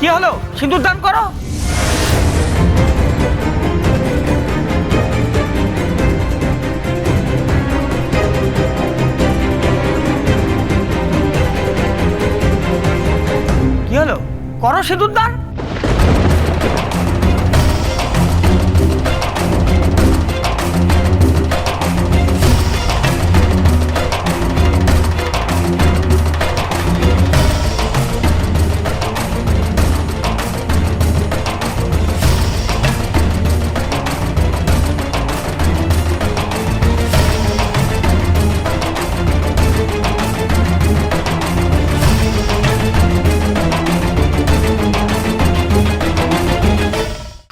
কি হলো? সিঁদুর দান করো। কি হলো? করো সিঁদুর দান।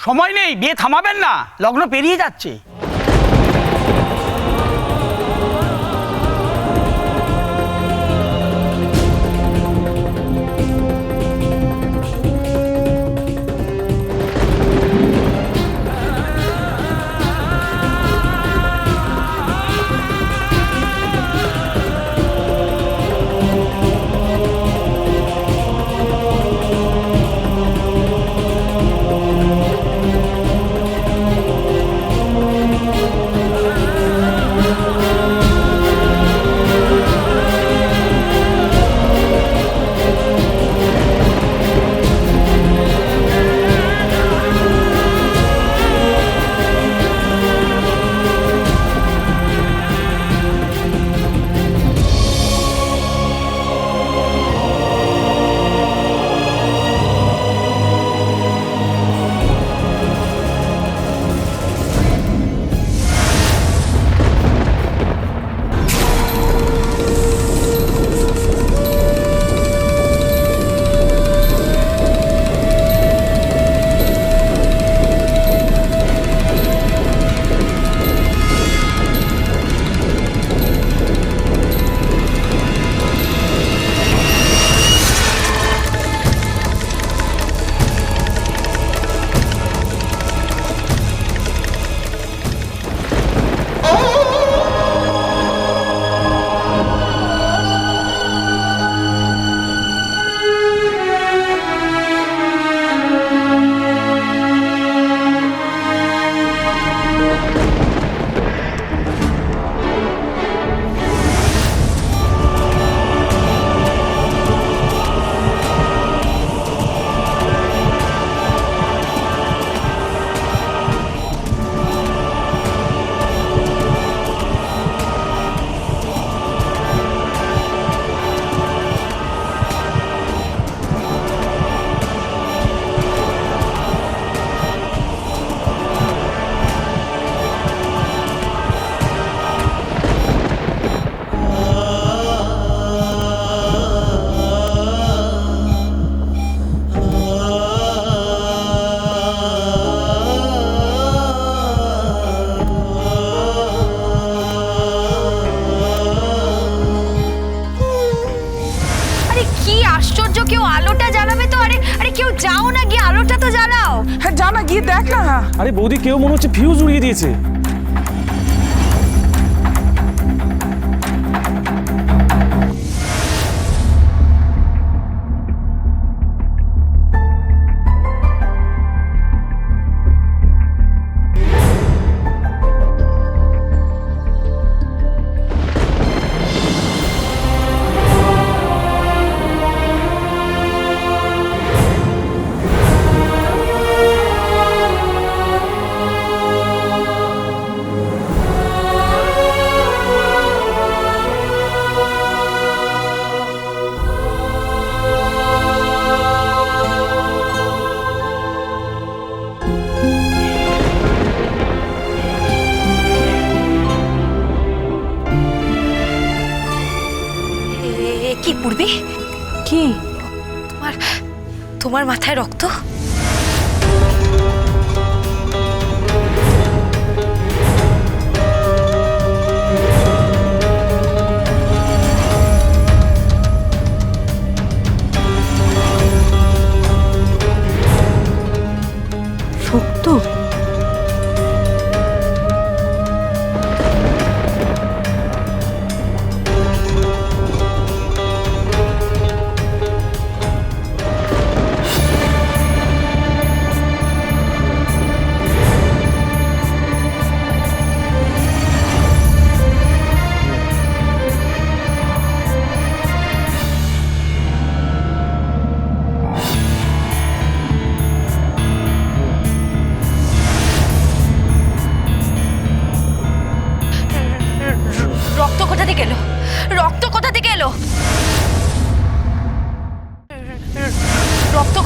সময় নেই, বিয়ে থামাবেন না, লগ্ন পেরিয়ে যাচ্ছে। কেউ আলোটা জ্বালাবে তো? আরে আরে কেউ যাও না, গিয়ে আলোটা তো জ্বালাও। হ্যাঁ যা না, গিয়ে দেখ না। আরে বৌদি, কেউ মনে হচ্ছে ফিউজ উড়িয়ে দিয়েছে। কি পূর্বী? কি? তোমার তোমার মাথায় রক্ত? রক্ত?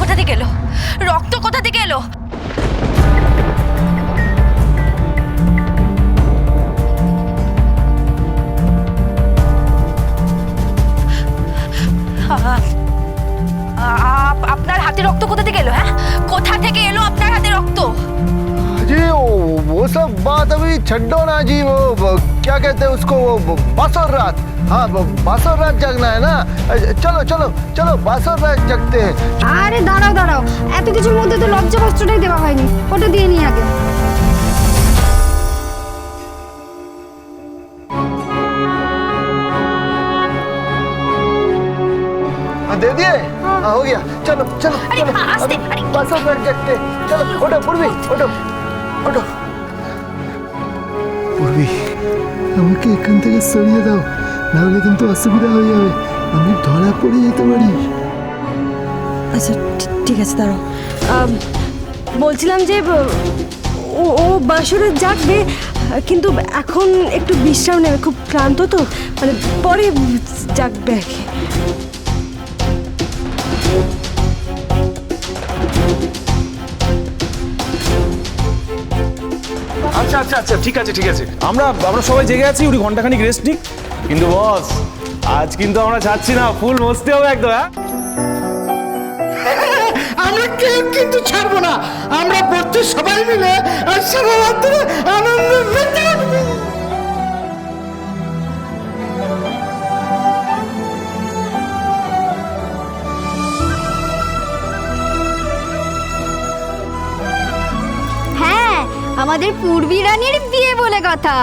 কোথা থেকে এলো? রক্ত কোথা থেকে এলো? আপনার হাতে রক্ত কোথা থেকে এলো? হ্যাঁ, কোথা থেকে এলো আপনার হাতে রক্ত? जी वो सब बात अभी छड्डो ना जी। वो क्या कहते हैं उसको, वो बासर रात। हाँ, वो बासर रात जगना है ना। चलो चलो चलो बासर रात जगते हैं। আরে দাঁড়াও দাঁড়াও, এত কিছুর মধ্যে তো লজ্জা বস্ত্রটাই দেওয়া হয়নি, ওটা দিয়ে নিই আগে। दे दिए? हाँ, हो गया। चलो चलो अरे, चलो आस्ते, अभी अरे। बासर रात जगते हैं। चलो उठो पूर्वी, उठो उठो। पूर्वी আমাকে এখান থেকে সরিয়ে দাও, নাহলে কিন্তু অসুবিধা হয়ে যাবে। আমি ধরা পড়ে যেতে পারি। আচ্ছা ঠিক আছে, দাঁড়াও। বলছিলাম যে ও ও বাসরে জাগবে, কিন্তু এখন একটু বিশ্রাম নেবে, খুব ক্লান্ত তো, মানে পরে জাগবে আর কি। আচ্ছা আচ্ছা আচ্ছা, ঠিক আছে ঠিক আছে, আমরা আমরা সবাই জেগে আছি, উনি ঘন্টাখানিক রেস্ট নিক। কিন্তু বস, আজ কিন্তু আমরা যাচ্ছি না, ফুল মস্তি হবে একদম। হ্যাঁ, আমরা কেউ কিন্তু ছাড়বো না। আমরা পড়তে সবাই মিলে আর সারা রাত্রে আনন্দ মেতে উঠবো। হ্যাঁ, আমাদের পূর্বী রানীর বিয়ে বলে কথা।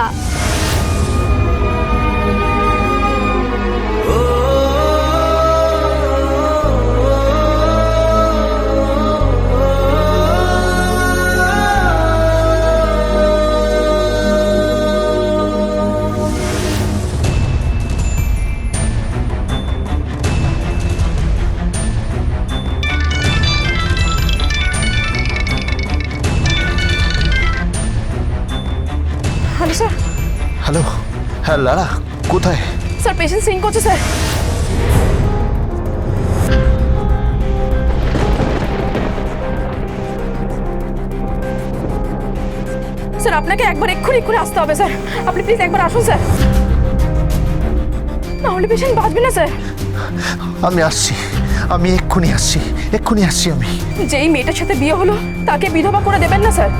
Hello sir. হ্যালো, হ্যাঁ লারা, কোথায়? স্যার পেশেন্ট সিন করছে স্যার। স্যার আপনাকে একবার এক্ষুনি আসতে হবে স্যার, আপনি প্লিজ একবার আসুন স্যার, নাহলে পেশেন্ট বাঁচবে না স্যার। আমি আসছি, আমি এক্ষুনি আসছি, এক্ষুনি আসছি আমি। যেই মেয়েটার সাথে বিয়ে হলো তাকে বিধবা করে দেবেন না স্যার,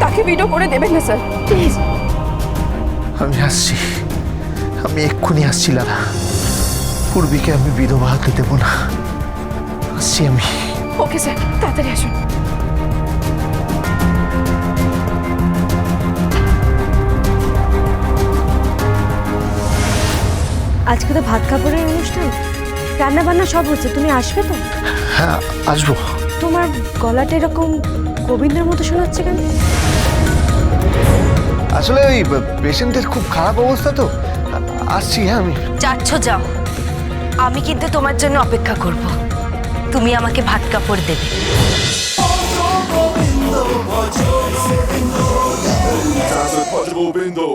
তাকে বিধবা করে দেবেন না স্যার, প্লিজ। আমি আসছি, আমি এক্ষুনি আসছি লারা। পূর্বীকে আমি বিধবা হতে দেবো না, আসছি আমি। ওকে স্যার, তাড়াতাড়ি আসুন। আজকে তো ভাত কাপড়ের অনুষ্ঠান, রান্না বান্না সব হচ্ছে, তুমি আসবে তো? হ্যাঁ আসবো। তোমার গলাটা এরকম গোবিন্দের মতো শোনাচ্ছে কেন? আসলে ওই পেশেন্টের খুব খারাপ অবস্থা তো, আসছি। হ্যাঁ আমি যাচ্ছ যাও, আমি কিন্তু তোমার জন্য অপেক্ষা করব। তুমি আমাকে ভাত কাপড় দেবে। Govindo.